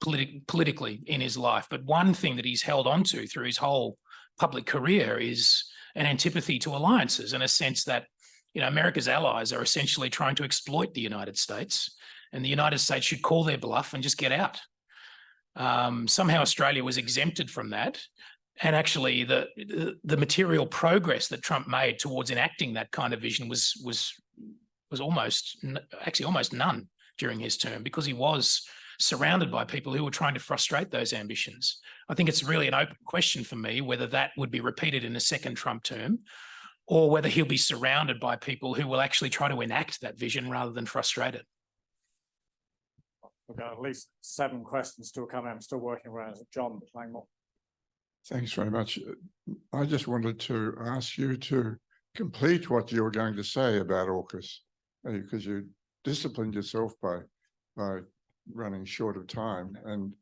politically in his life, but one thing that he's held on to through his whole public career is an antipathy to alliances, in a sense that, you know, America's allies are essentially trying to exploit the United States, and the United States should call their bluff and just get out. Somehow Australia was exempted from that. And actually the material progress that Trump made towards enacting that kind of vision was almost none during his term, because he was surrounded by people who were trying to frustrate those ambitions. I think it's really an open question for me whether that would be repeated in a second Trump term, or whether he'll be surrounded by people who will actually try to enact that vision rather than frustrate it. We've got at least 7 questions still coming. I'm still working around John Langmore. Thanks very much. I just wanted to ask you to complete what you were going to say about AUKUS, because you disciplined yourself by running short of time, and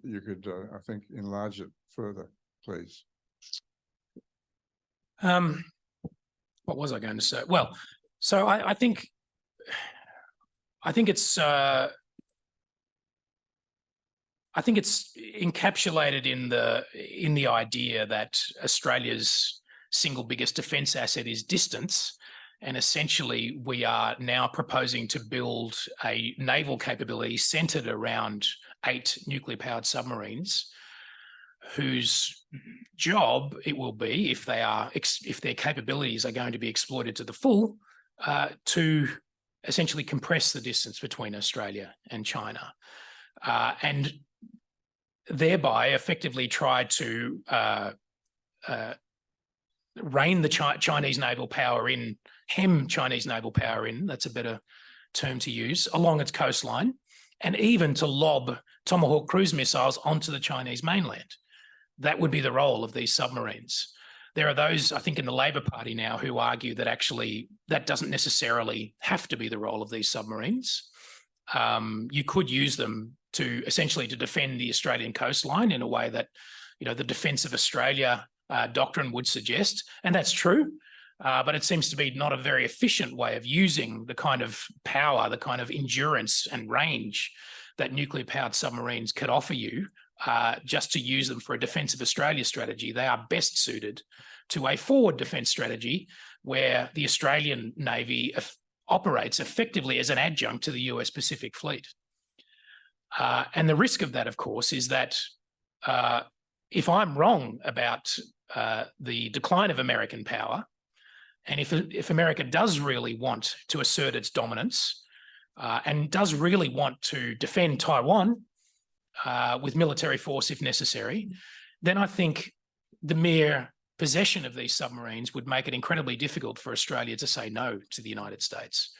you could, I think, enlarge it further, please. What was I going to say? Well, so I think it's encapsulated in the idea that Australia's single biggest defence asset is distance, and essentially we are now proposing to build a naval capability centred around 8 nuclear-powered submarines, whose job it will be, if their capabilities are going to be exploited to the full, to essentially compress the distance between Australia and China, and thereby effectively try to rein the Chinese naval power in, hem Chinese naval power in, that's a better term to use, along its coastline, and even to lob Tomahawk cruise missiles onto the Chinese mainland. That would be the role of these submarines. There are those, I think, in the Labor Party now who argue that actually that doesn't necessarily have to be the role of these submarines. You could use them to essentially to defend the Australian coastline in a way that, you know, the Defence of Australia doctrine would suggest, and that's true. But it seems to be not a very efficient way of using the kind of power, the kind of endurance and range that nuclear-powered submarines could offer you, just to use them for a Defence of Australia strategy. They are best suited to a forward defence strategy where the Australian Navy operates effectively as an adjunct to the US Pacific Fleet. And the risk of that, of course, is that if I'm wrong about the decline of American power, and if America does really want to assert its dominance and does really want to defend Taiwan with military force if necessary, then I think the mere possession of these submarines would make it incredibly difficult for Australia to say no to the United States.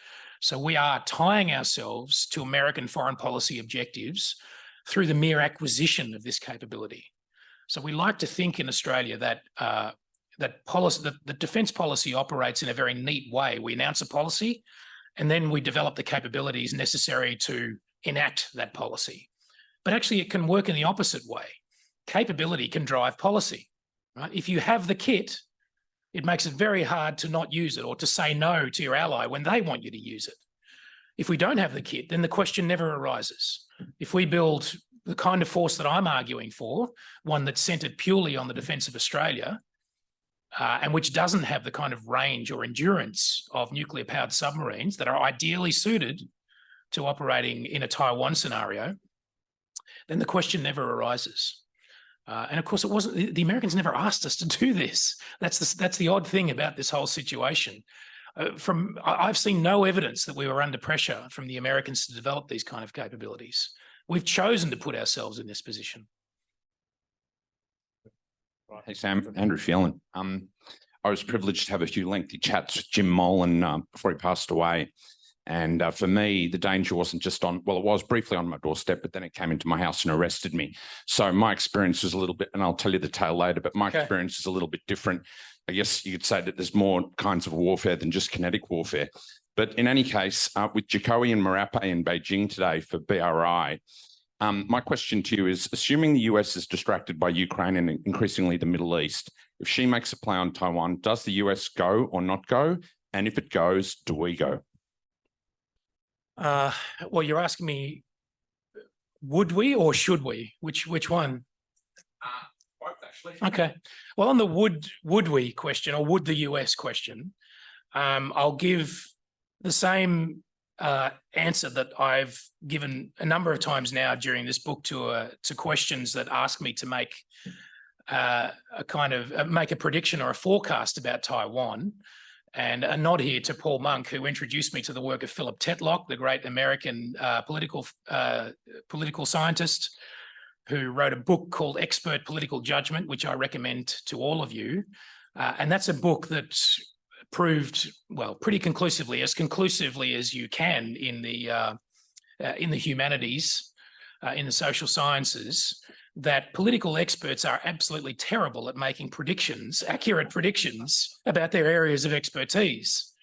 So we are tying ourselves to American foreign policy objectives through the mere acquisition of this capability. So we like to think in Australia that the defence policy operates in a very neat way. We announce a policy, and then we develop the capabilities necessary to enact that policy. But actually, it can work in the opposite way. Capability can drive policy, right? If you have the kit, it makes it very hard to not use it or to say no to your ally when they want you to use it. If we don't have the kit, then the question never arises. If we build the kind of force that I'm arguing for, one that's centred purely on the defence of Australia, and which doesn't have the kind of range or endurance of nuclear-powered submarines that are ideally suited to operating in a Taiwan scenario, then the question never arises. And of course, it wasn't. The Americans never asked us to do this. That's the odd thing about this whole situation. I've seen no evidence that we were under pressure from the Americans to develop these kind of capabilities. We've chosen to put ourselves in this position. Hey, Sam, Andrew Phelan. I was privileged to have a few lengthy chats with Jim Molan before he passed away. And for me, the danger wasn't just on, well, it was briefly on my doorstep, but then it came into my house and arrested me. So my experience was a little bit, and I'll tell you the tale later, but my experience is a little bit different. I guess you could say that there's more kinds of warfare than just kinetic warfare. But in any case, with Jokowi and Marape in Beijing today for BRI, my question to you is, assuming the US is distracted by Ukraine and increasingly the Middle East, if she makes a play on Taiwan, does the US go or not go? And if it goes, do we go? Well, you're asking me, would we or should we? Which one? Both, actually. Okay. Well, on the would we question, or would the US question, I'll give the same answer that I've given a number of times now during this book tour to questions that ask me to make make a prediction or a forecast about Taiwan. And a nod here to Paul Monk, who introduced me to the work of Philip Tetlock, the great American political scientist, who wrote a book called Expert Political Judgment, which I recommend to all of you. And that's a book that proved, well, pretty conclusively as you can in the humanities, in the social sciences, that political experts are absolutely terrible at making predictions, accurate predictions about their areas of expertise.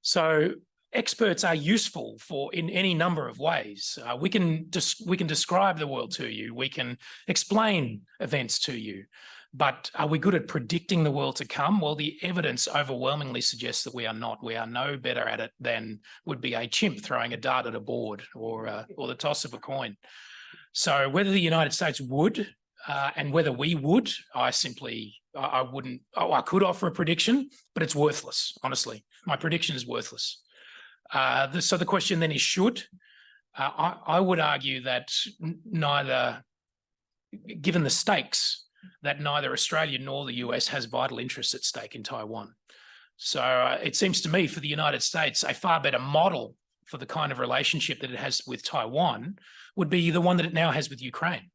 So experts are useful in any number of ways. We can describe the world to you. We can explain events to you. But are we good at predicting the world to come? Well, the evidence overwhelmingly suggests that we are not. We are no better at it than would be a chimp throwing a dart at a board or the toss of a coin. So whether the United States would and whether we would, I wouldn't. I could offer a prediction, but it's worthless, honestly. My prediction is worthless. So the question then is should. I would argue that neither, given the stakes that neither Australia nor the US has vital interests at stake in Taiwan. So it seems to me for the United States, a far better model for the kind of relationship that it has with Taiwan would be the one that it now has with Ukraine,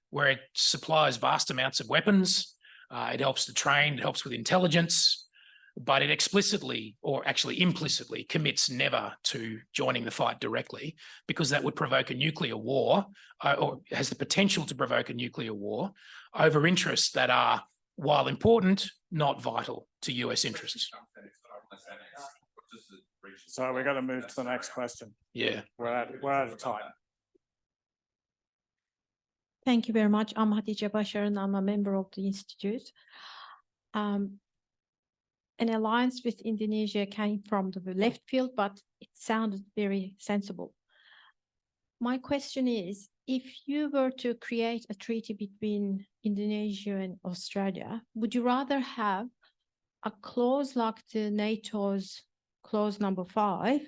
where it supplies vast amounts of weapons. It helps to train, it helps with intelligence, but it explicitly, or actually implicitly, commits never to joining the fight directly, because that would provoke a nuclear war, or has the potential to provoke a nuclear war over interests that are, while important, not vital to US interests. So we're going to move to the next question. Yeah. We're out of time. Thank you very much. I'm Hatice Bashar and I'm a member of the Institute. An alliance with Indonesia came from the left field, but it sounded very sensible. My question is, if you were to create a treaty between Indonesia and Australia, would you rather have a clause like the NATO's clause number 5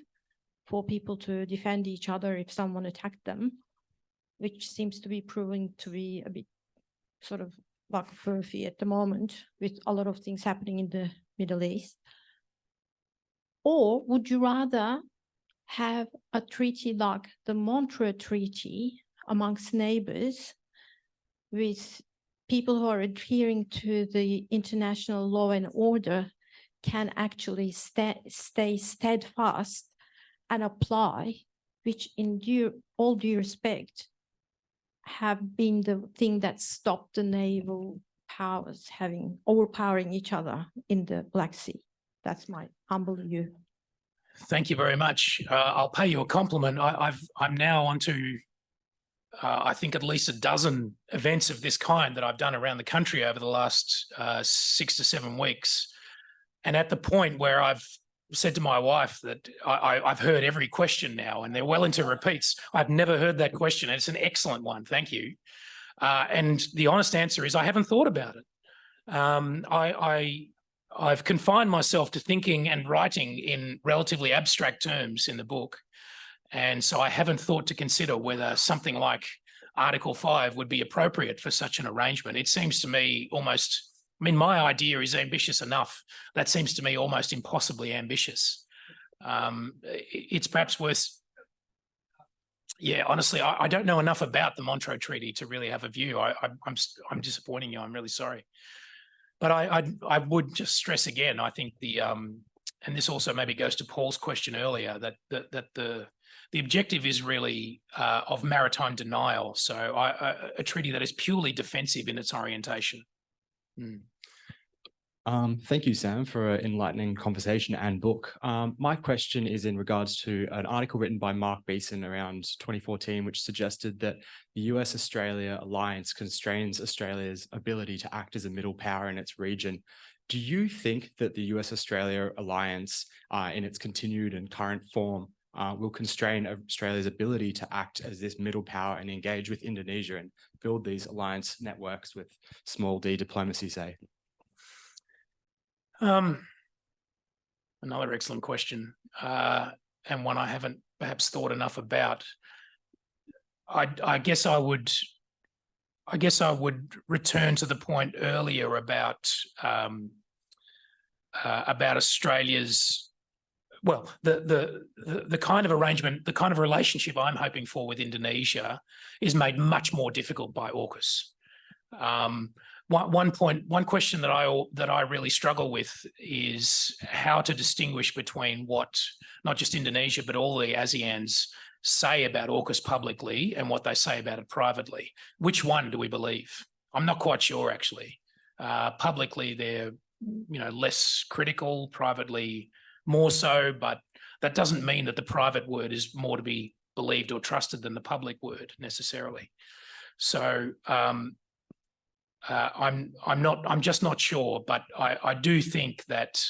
for people to defend each other if someone attacked them, which seems to be proving to be a bit sort of like furphy at the moment with a lot of things happening in the Middle East? Or would you rather have a treaty like the Montreux Treaty amongst neighbors with people who are adhering to the international law and order can actually stay steadfast and apply, which in all due respect have been the thing that stopped the naval powers overpowering each other in the Black Sea? That's my humble view. Thank you very much. I'll pay you a compliment. I'm now onto, I think, at least a dozen events of this kind that I've done around the country over the last 6 to 7 weeks. And at the point where I've said to my wife that I've heard every question now, and they're well into repeats. I've never heard that question. And it's an excellent one. Thank you. And the honest answer is I haven't thought about it. I've confined myself to thinking and writing in relatively abstract terms in the book. And so I haven't thought to consider whether something like Article 5 would be appropriate for such an arrangement. It seems to me almost, I mean, my idea is ambitious enough. That seems to me almost impossibly ambitious. It's perhaps worth, yeah, honestly, I don't know enough about the Montreux Treaty to really have a view. I'm disappointing you. I'm really sorry. But I would just stress again, I think and this also maybe goes to Paul's question earlier, that the objective is really of maritime denial. So a treaty that is purely defensive in its orientation. Thank you, Sam, for an enlightening conversation and book. My question is in regards to an article written by Mark Beeson around 2014, which suggested that the US-Australia alliance constrains Australia's ability to act as a middle power in its region. Do you think that the US-Australia alliance, in its continued and current form, will constrain Australia's ability to act as this middle power and engage with Indonesia and build these alliance networks with small d diplomacy, say? Another excellent question, and one I haven't perhaps thought enough about. I guess I would return to the point earlier about Australia's, well, the kind of arrangement, the kind of relationship I'm hoping for with Indonesia is made much more difficult by AUKUS. One question that I really struggle with is how to distinguish between what not just Indonesia but all the ASEANs say about AUKUS publicly and what they say about it privately. Which one do we believe? I'm not quite sure, actually. Publicly, they're less critical, privately more so, but that doesn't mean that the private word is more to be believed or trusted than the public word necessarily. So I'm just not sure, but I do think that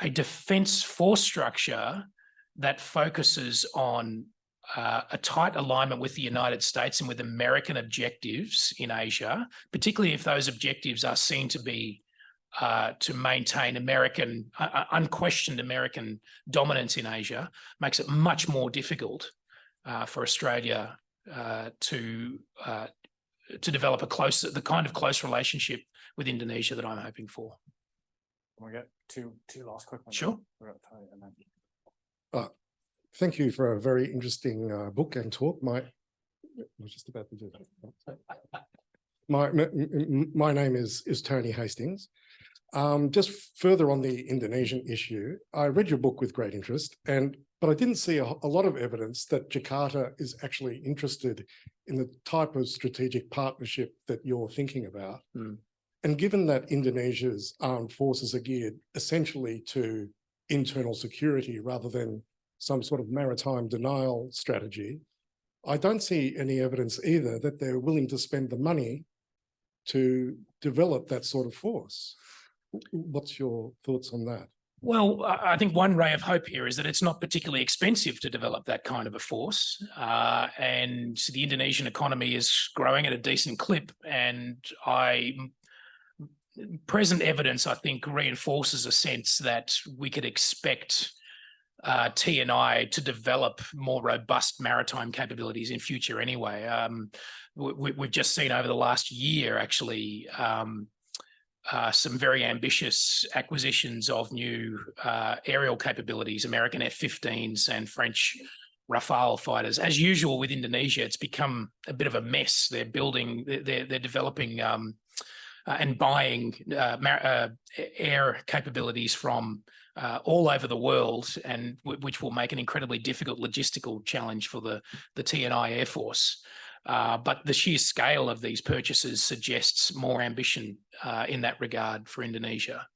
a defence force structure that focuses on a tight alignment with the United States and with American objectives in Asia, particularly if those objectives are seen to be to maintain unquestioned American dominance in Asia, makes it much more difficult for Australia to develop the kind of close relationship with Indonesia that I'm hoping for. Can we get two last quick ones? Sure. Thank you for a very interesting book and talk. I was just about to do that. My name is Tony Hastings. Just further on the Indonesian issue, I read your book with great interest, but I didn't see a lot of evidence that Jakarta is actually interested in the type of strategic partnership that you're thinking about. And given that Indonesia's armed forces are geared essentially to internal security rather than some sort of maritime denial strategy, I don't see any evidence either that they're willing to spend the money to develop that sort of force. What's your thoughts on that? Well, I think one ray of hope here is that it's not particularly expensive to develop that kind of a force. And the Indonesian economy is growing at a decent clip. And present evidence, I think, reinforces a sense that we could expect T&I to develop more robust maritime capabilities in future anyway. We've just seen over the last year, actually, some very ambitious acquisitions of new aerial capabilities, American F-15s and French Rafale fighters. As usual with Indonesia, it's become a bit of a mess. They're developing and buying air capabilities from all over the world, and which will make an incredibly difficult logistical challenge for the T&I Air Force. But the sheer scale of these purchases suggests more ambition in that regard for Indonesia.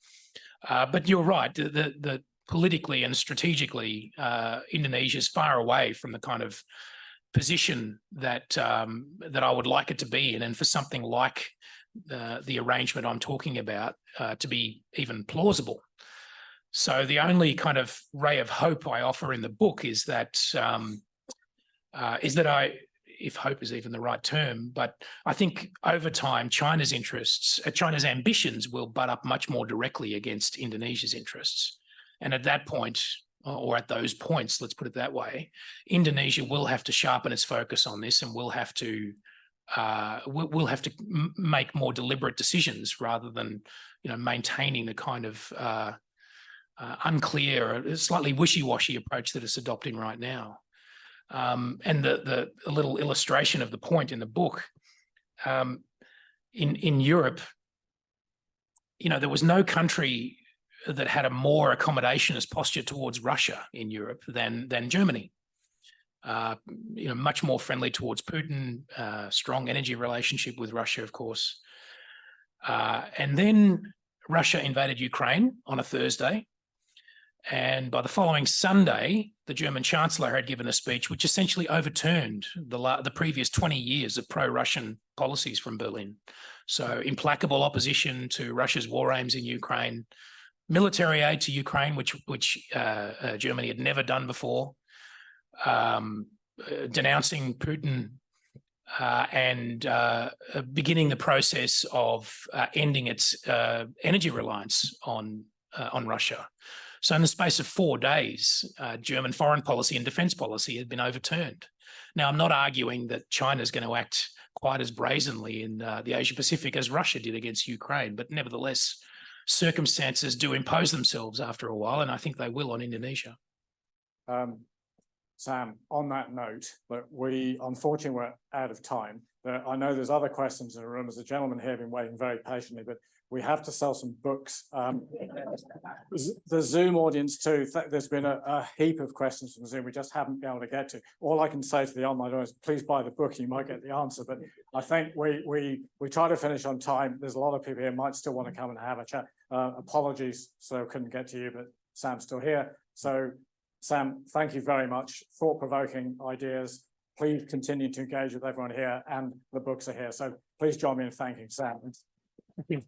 But you're right, the politically and strategically, Indonesia is far away from the kind of position that I would like it to be in, and for something like the arrangement I'm talking about to be even plausible. So the only kind of ray of hope I offer in the book is that if hope is even the right term, but I think over time, China's ambitions will butt up much more directly against Indonesia's interests. And at that point, or at those points, let's put it that way, Indonesia will have to sharpen its focus on this, and will have to make more deliberate decisions rather than, maintaining the kind of unclear, slightly wishy-washy approach that it's adopting right now. And a little illustration of the point in the book, in Europe, there was no country that had a more accommodationist posture towards Russia in Europe than Germany. Much more friendly towards Putin, strong energy relationship with Russia, of course. And then Russia invaded Ukraine on a Thursday. And by the following Sunday, the German Chancellor had given a speech which essentially overturned the previous 20 years of pro-Russian policies from Berlin. So implacable opposition to Russia's war aims in Ukraine, military aid to Ukraine, which Germany had never done before, denouncing Putin, and beginning the process of ending its energy reliance on Russia. So in the space of 4 days, German foreign policy and defence policy had been overturned. Now, I'm not arguing that China is going to act quite as brazenly in the Asia-Pacific as Russia did against Ukraine, but nevertheless, circumstances do impose themselves after a while, and I think they will on Indonesia. Sam, on that note, but unfortunately, we're out of time. I know there's other questions in the room. There's a gentleman here been waiting very patiently, but we have to sell some books. The Zoom audience too, there's been a heap of questions from Zoom we just haven't been able to get to. All I can say to the online audience, please buy the book, you might get the answer. But I think we try to finish on time. There's a lot of people here might still want to come and have a chat. Apologies, so couldn't get to you, but Sam's still here. So Sam, thank you very much. Thought-provoking ideas. Please continue to engage with everyone here, and the books are here. So please join me in thanking Sam. Thank you.